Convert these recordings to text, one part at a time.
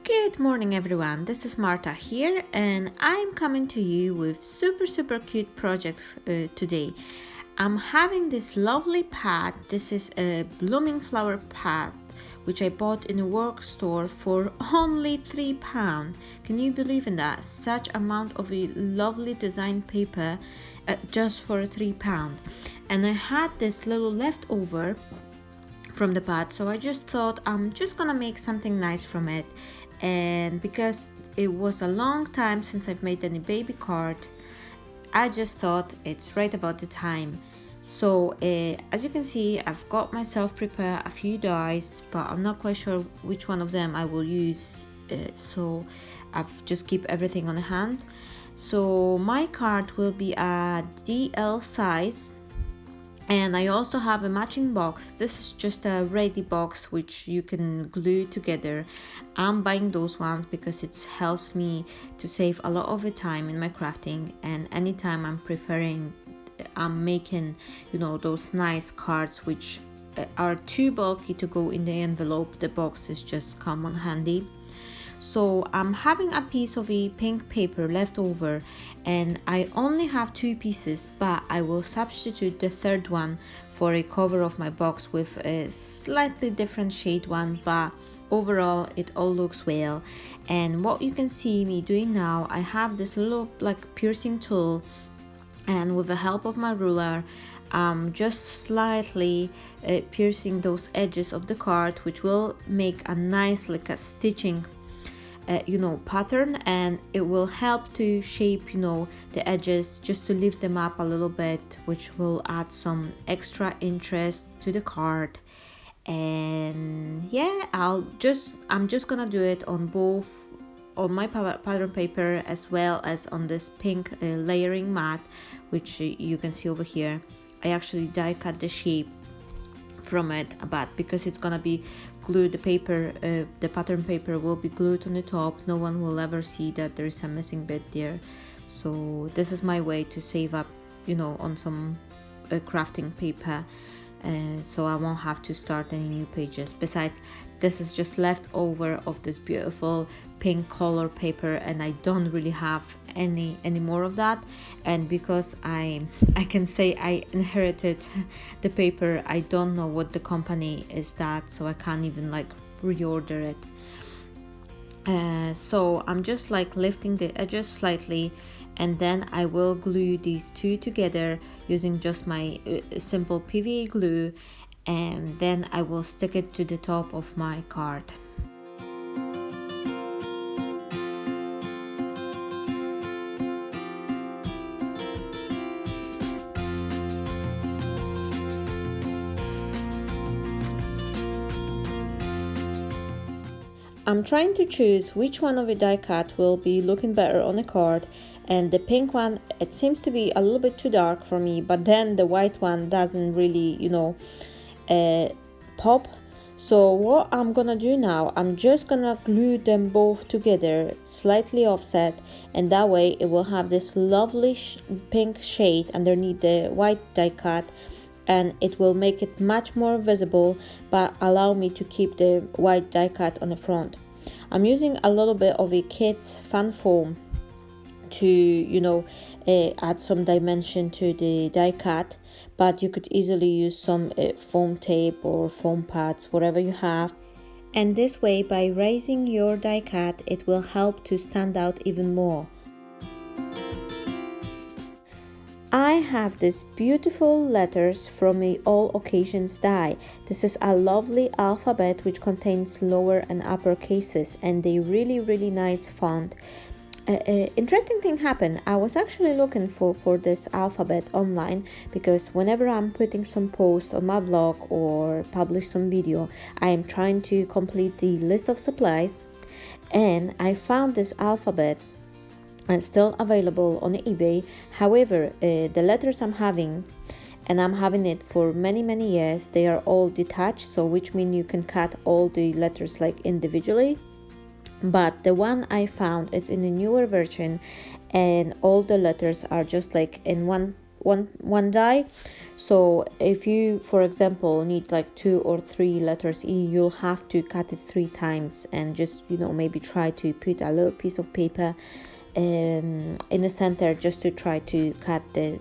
Good morning everyone, this is Marta here and I'm coming to you with super cute project today. I'm having this lovely pot. This is a blooming flower pot which I bought in a work store for only £3. Can you believe in that? Such amount of a lovely design paper just for £3. And I had this little leftover from the pot, so I just thought I'm just gonna make something nice from it. And because it was a long time since I've made any baby card, I just thought it's right about the time. So as you can see, I've got myself prepared a few dies, but I'm not quite sure which one of them I will use, so I've just keep everything on hand. So my card will be a DL size, and I also have a matching box. This is just a ready box which you can glue together. I'm buying those ones because it helps me to save a lot of the time in my crafting, and anytime I'm making, those nice cards which are too bulky to go in the envelope, the boxes just come on handy. So I'm having a piece of a pink paper left over, and I only have 2 pieces, but I will substitute the third one for a cover of my box with a slightly different shade one, but overall it all looks well. And what you can see me doing now, I have this little piercing tool, and with the help of my ruler I'm just slightly piercing those edges of the card, which will make a nice a stitching pattern, and it will help to shape the edges, just to lift them up a little bit, which will add some extra interest to the card. And yeah, I'm just gonna do it on both, on my pattern paper as well as on this pink layering mat, which you can see over here. I actually die cut the shape from it, but because it's gonna be glued, the pattern paper will be glued on the top, no one will ever see that there's a missing bit there. So this is my way to save up on some crafting paper, so I won't have to start any new pages. Besides, this is just leftover of this beautiful pink color paper, and I don't really have any more of that. And because I can say I inherited the paper, I don't know what the company is that, so I can't even reorder it. So I'm just lifting the edges slightly, and then I will glue these two together using just my simple PVA glue, and then I will stick it to the top of my card. I'm trying to choose which one of the die cut will be looking better on the card, and the pink one, it seems to be a little bit too dark for me, but then the white one doesn't really pop. So what I'm gonna do now, I'm just gonna glue them both together, slightly offset, and that way it will have this lovely pink shade underneath the white die cut, and it will make it much more visible but allow me to keep the white die cut on the front. I'm using a little bit of a kid's fan foam to add some dimension to the die cut, but you could easily use some foam tape or foam pads, whatever you have. And this way, by raising your die cut, it will help to stand out even more. I have these beautiful letters from a all occasions die. This is a lovely alphabet which contains lower and upper cases, and they really nice font. Interesting thing happened. I was actually looking for this alphabet online, because whenever I'm putting some post on my blog or publish some video, I am trying to complete the list of supplies, and I found this alphabet still available on eBay. However, the letters I'm having, and I'm having it for many years, they are all detached, so which means you can cut all the letters individually. But the one I found, it's in the newer version, and all the letters are just in one die. So if you, for example, need like 2 or 3 letters E, you'll have to cut it 3 times, and just, maybe try to put a little piece of paper in the center just to try to cut the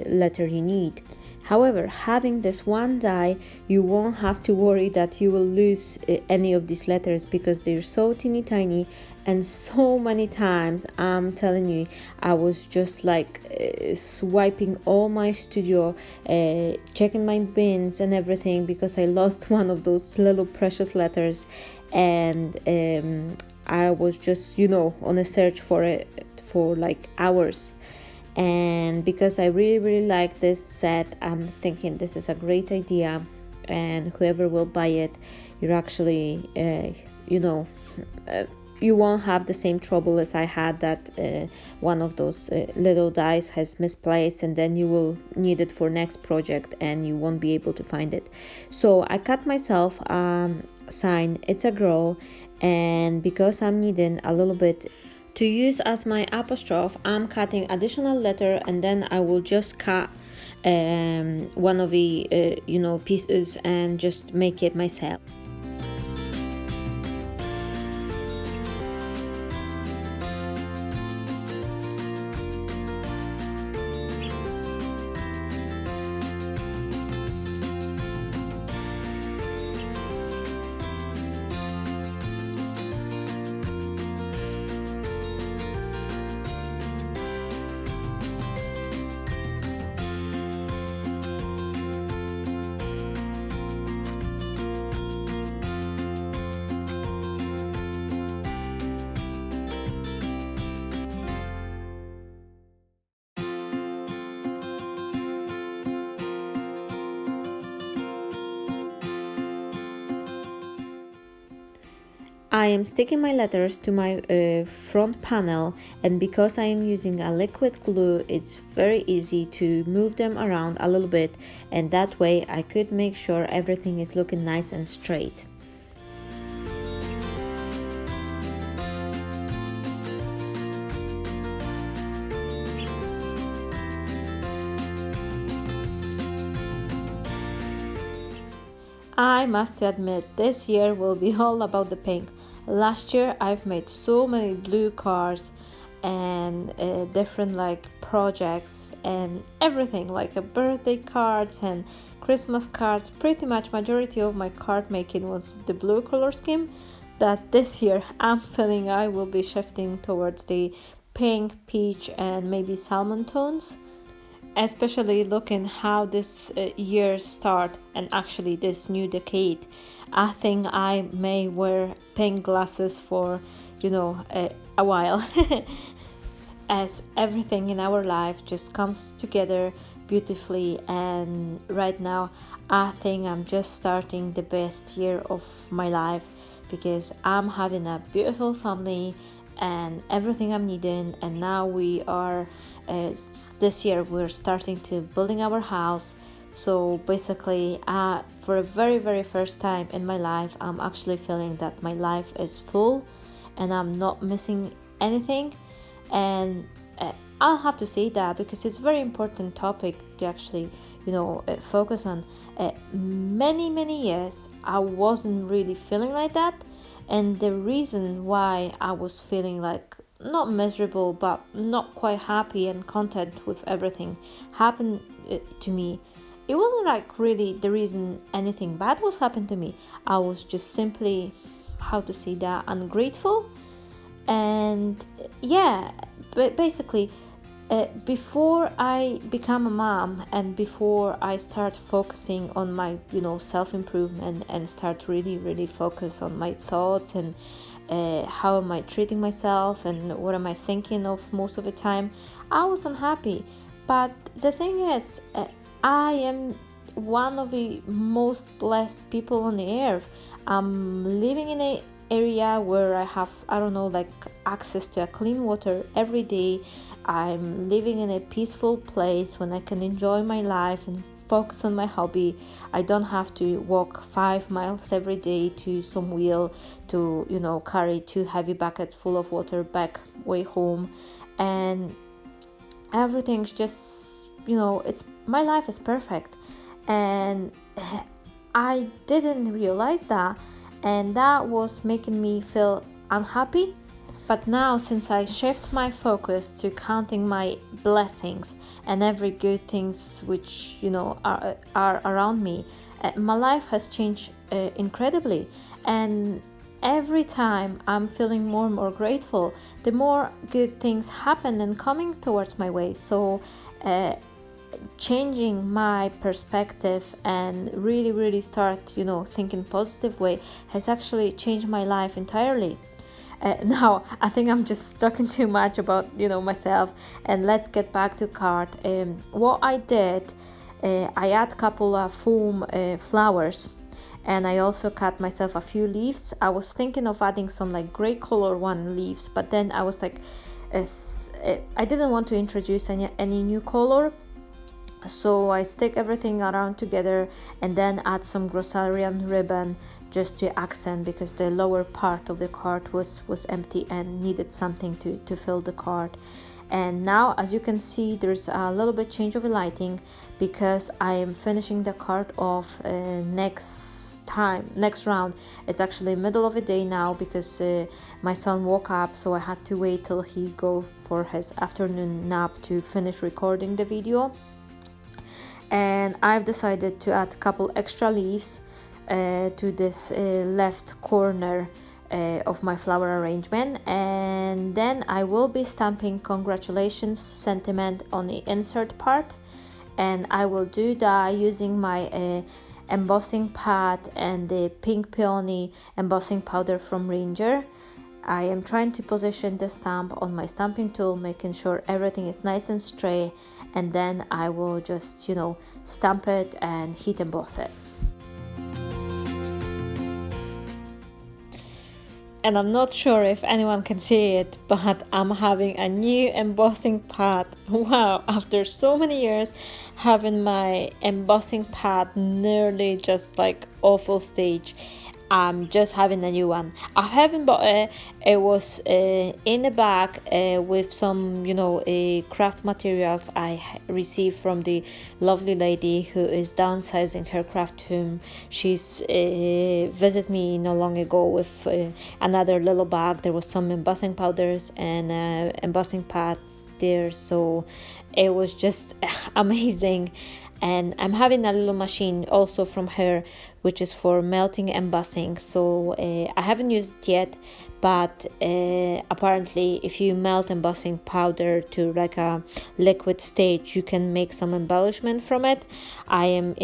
letter you need. However, having this one die, you won't have to worry that you will lose any of these letters, because they're so teeny tiny. And so many times, I'm telling you, I was just like swiping all my studio, checking my bins and everything, because I lost one of those little precious letters. And I was just, on a search for it for like hours. And because I really like this set, I'm thinking this is a great idea, and whoever will buy it, you're actually you won't have the same trouble as I had, that one of those little dies has misplaced, and then you will need it for next project and you won't be able to find it. So I cut myself sign "It's a Girl," and because I'm needing a little bit to use as my apostrophe, I'm cutting additional letter, and then I will just cut one of the pieces and just make it myself. I am sticking my letters to my front panel, and because I am using a liquid glue, it's very easy to move them around a little bit, and that way I could make sure everything is looking nice and straight. I must admit, this year will be all about the pink. Last year I've made so many blue cards and different like projects and everything, like birthday cards and Christmas cards. Pretty much majority of my card making was the blue color scheme, that this year I'm feeling I will be shifting towards the pink, peach and maybe salmon tones. Especially looking how this year start and actually this new decade. I think I may wear pink glasses for a while as everything in our life just comes together beautifully. And right now I think I'm just starting the best year of my life, because I'm having a beautiful family and everything I'm needing. And now we are this year we're starting to building our house. So basically for a very first time in my life, I'm actually feeling that my life is full and I'm not missing anything. And I'll have to say that because it's a very important topic to actually focus on. Many years I wasn't really feeling like that, and the reason why I was feeling like not miserable but not quite happy and content with everything happened to me, it wasn't like really the reason anything bad was happened to me. I was just simply, how to say that, ungrateful. And but basically before I become a mom and before I start focusing on my self-improvement and start really focus on my thoughts and how am I treating myself and what am I thinking of most of the time, I was unhappy. But the thing is, I am one of the most blessed people on the earth. I'm living in an area where I have access to a clean water every day. I'm living in a peaceful place when I can enjoy my life and focus on my hobby. I don't have to walk 5 miles every day to some wheel to carry 2 heavy buckets full of water back way home. And everything's just it's my life is perfect, and I didn't realize that, and that was making me feel unhappy. But now, since I shift my focus to counting my blessings and every good things which are around me, my life has changed incredibly. And every time I'm feeling more and more grateful, the more good things happen and coming towards my way. So changing my perspective and really start thinking positive way has actually changed my life entirely. Now I think I'm just talking too much about myself, and let's get back to card. What I did, I add couple of foam flowers, and I also cut myself a few leaves. I was thinking of adding some like gray color one leaves, but then I was like I didn't want to introduce any new color, so I stick everything around together and then add some Grossarian ribbon just to accent, because the lower part of the card was empty and needed something to fill the card. And now, as you can see, there's a little bit change of lighting because I am finishing the card off next round. It's actually middle of the day now because my son woke up, so I had to wait till he go for his afternoon nap to finish recording the video. And I've decided to add a couple extra leaves to this left corner of my flower arrangement, and then I will be stamping congratulations sentiment on the insert part, and I will do that using my embossing pad and the pink peony embossing powder from Ranger. I am trying to position the stamp on my stamping tool, making sure everything is nice and straight, and then I will just stamp it and heat emboss it. And I'm not sure if anyone can see it, but I'm having a new embossing pad. Wow, after so many years having my embossing pad nearly just like awful stage, I'm just having a new one. I haven't bought it. It was in the bag with some craft materials I received from the lovely lady who is downsizing her craft room. She's visited me not long ago with another little bag. There was some embossing powders and embossing pad there, so it was just amazing. And I'm having a little machine also from her, which is for melting embossing. So I haven't used it yet, but apparently if you melt embossing powder to like a liquid stage, you can make some embellishment from it. I'm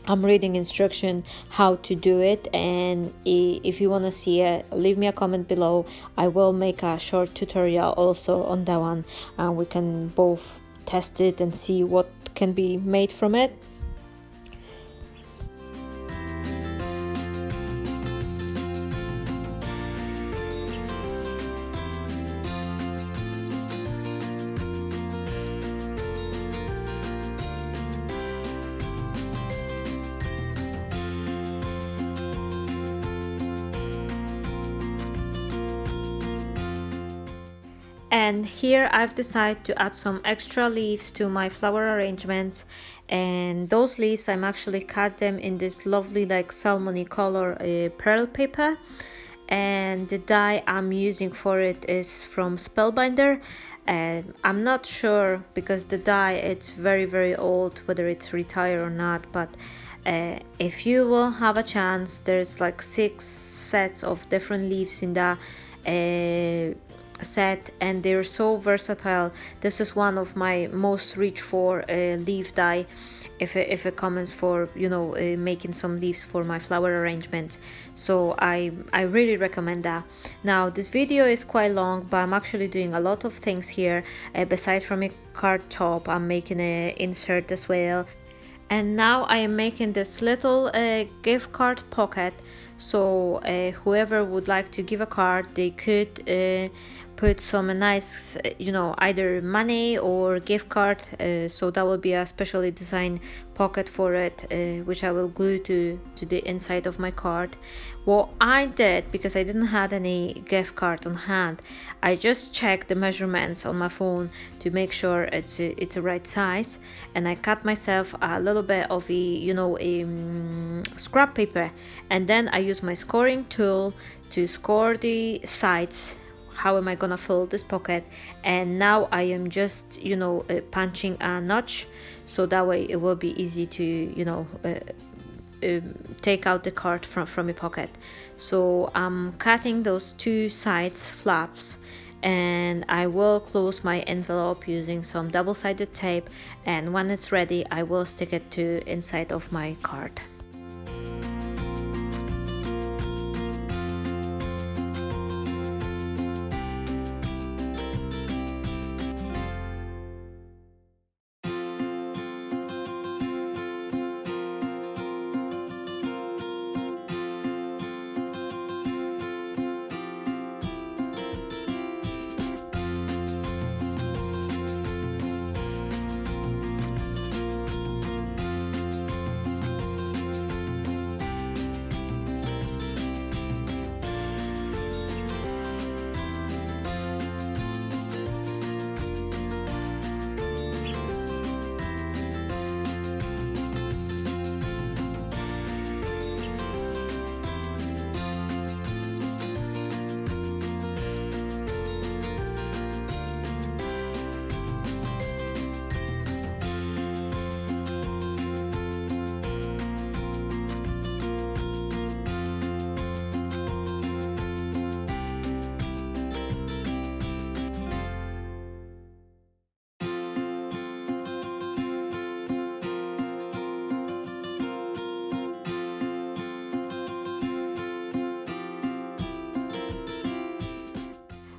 reading instruction how to do it, and if you want to see it, leave me a comment below. I will make a short tutorial also on that one, and we can both test it and see what can be made from it. And here I've decided to add some extra leaves to my flower arrangements, and those leaves I'm actually cut them in this lovely like salmony color pearl paper, and the die I'm using for it is from Spellbinder. And I'm not sure because the die it's very old whether it's retired or not, but if you will have a chance, there's like 6 sets of different leaves in the set, and they're so versatile. This is one of my most reached for leaf die if it comes for making some leaves for my flower arrangement. So I really recommend that. Now this video is quite long, but I'm actually doing a lot of things here. Besides from a card top, I'm making an insert as well, and now I am making this little gift card pocket. So whoever would like to give a card, they could put some nice, either money or gift card. So that will be a specially designed pocket for it, which I will glue to the inside of my card. What I did, because I didn't have any gift card on hand, I just checked the measurements on my phone to make sure it's the right size, and I cut myself a little bit of scrap paper, and then I use my scoring tool to score the sides. How am I gonna fill this pocket? And now I am just punching a notch, so that way it will be easy to take out the card from your pocket. So I'm cutting those two sides flaps, and I will close my envelope using some double-sided tape, and when it's ready I will stick it to inside of my card.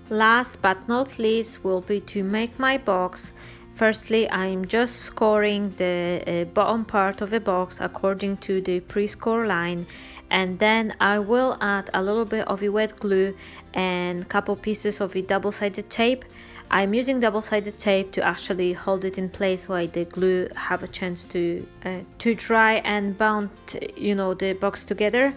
Last but not least will be to make my box. Firstly, I'm just scoring the bottom part of the box according to the pre-score line, and then I will add a little bit of the wet glue and couple pieces of the double-sided tape. I'm using double-sided tape to actually hold it in place while the glue have a chance to dry and bound the box together.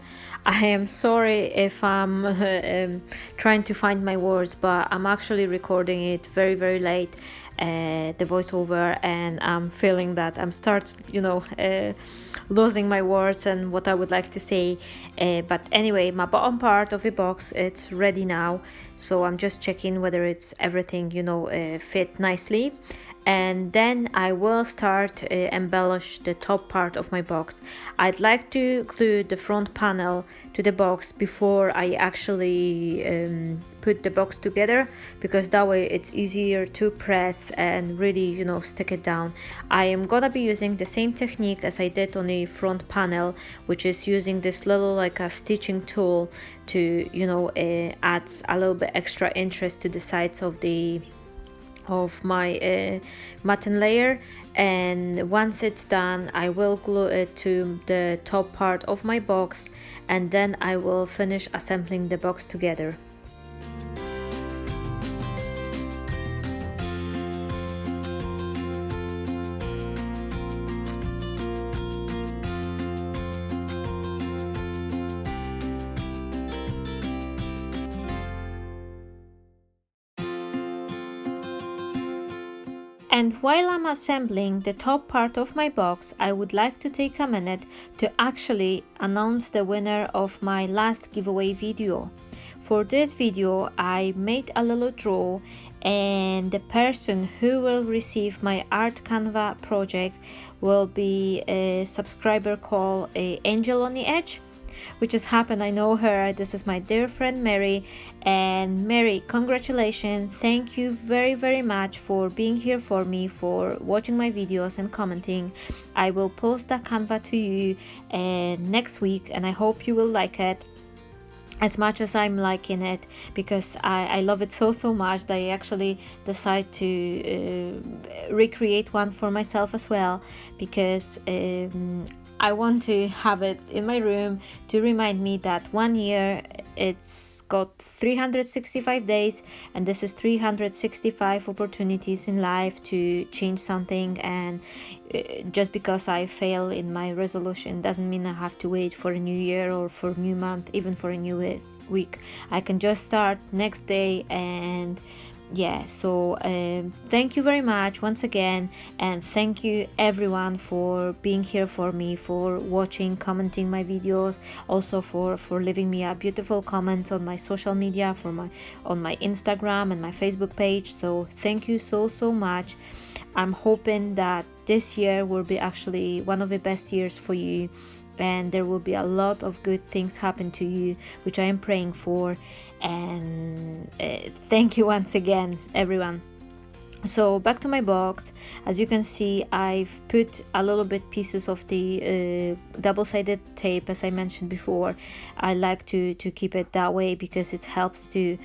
I am sorry if I'm trying to find my words, but I'm actually recording it very late, the voiceover, and I'm feeling that I'm losing my words and what I would like to say. But anyway, my bottom part of the box, it's ready now, so I'm just checking whether it's everything fit nicely, and then I will start embellish the top part of my box. I'd like to glue the front panel to the box before I actually put the box together, because that way it's easier to press and really stick it down. I am gonna be using the same technique as I did on the front panel, which is using this little like a stitching tool to add a little bit extra interest to the sides of my matten layer. And once it's done, I will glue it to the top part of my box, and then I will finish assembling the box together. And while I'm assembling the top part of my box, I would like to take a minute to actually announce the winner of my last giveaway video. For this video, I made a little draw, and the person who will receive my art Canva project will be a subscriber called Angel on the Edge, which has happened. I know her. This is my dear friend Mary, and Mary, congratulations. Thank you very much for being here for me, for watching my videos and commenting. I will post that Canva to you next week, and I hope you will like it as much as I'm liking it, because I love it so much that I actually decide to recreate one for myself as well, because I want to have it in my room to remind me that 1 year, it's got 365 days, and this is 365 opportunities in life to change something. And just because I fail in my resolution doesn't mean I have to wait for a new year or for a new month, even for a new week. I can just start next day. And yeah, so thank you very much once again, and thank you everyone for being here for me, for watching, commenting my videos, also for leaving me a beautiful comment on my social media, on my Instagram and my Facebook page. So thank you so much. I'm hoping that this year will be actually one of the best years for you, and there will be a lot of good things happen to you, which I am praying for. And thank you once again, everyone. So back to my box. As you can see, I've put a little bit pieces of the double-sided tape, as I mentioned before. I like to keep it that way because it helps to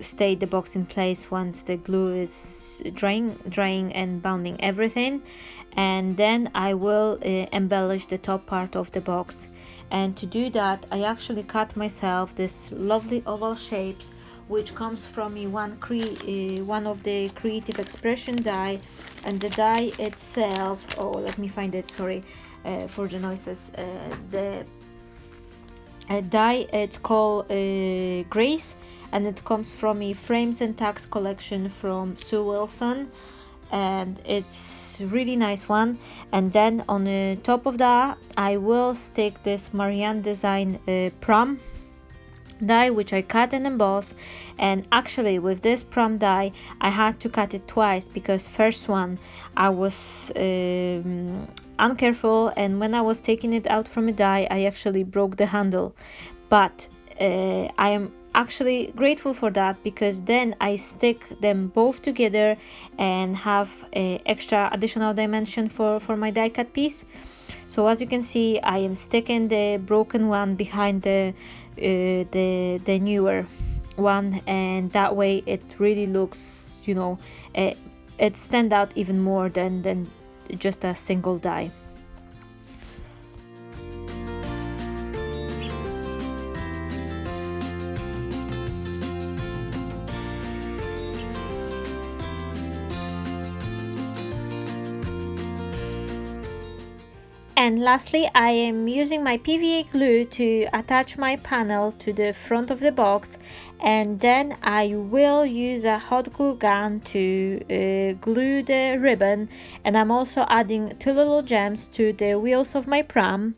stay the box in place once the glue is drying and bonding everything. And then I will embellish the top part of the box. And to do that, I actually cut myself this lovely oval shapes, which comes from one of the creative expression die. And the die itself, oh, let me find it, sorry for the noises. The die, it's called Grace, and it comes from a frames and tags collection from Sue Wilson, and it's really nice one. And then on the top of that, I will stick this Marianne design prom die, which I cut and embossed. And actually with this prom die, I had to cut it twice because first one I was uncareful, and when I was taking it out from a die, I actually broke the handle. But I am actually grateful for that, because then I stick them both together and have extra additional dimension for my die cut piece. So as you can see, I am sticking the broken one behind the newer one, and that way it really looks, you know, it stand out even more than just a single die. And lastly, I am using my PVA glue to attach my panel to the front of the box, and then I will use a hot glue gun to glue the ribbon. And I'm also adding 2 little gems to the wheels of my pram.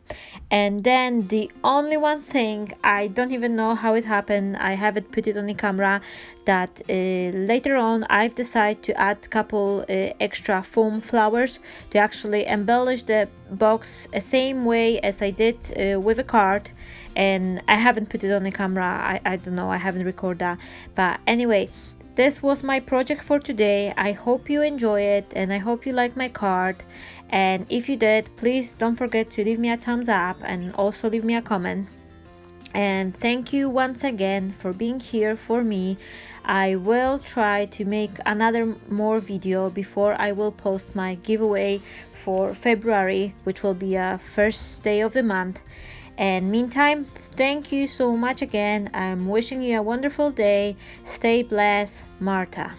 And then the only one thing, I don't even know how it happened, I haven't put it on the camera, that later on I've decided to add a couple extra foam flowers to actually embellish the box the same way as I did with a card. And I haven't put it on the camera, I don't know, I haven't recorded that. But anyway, this was my project for today. I hope you enjoy it, and I hope you like my card. And if you did, please don't forget to leave me a thumbs up and also leave me a comment. And thank you once again for being here for me. I will try to make another more video before I will post my giveaway for February, which will be a first day of the month. And meantime, thank you so much again. I'm wishing you a wonderful day. Stay blessed, Marta.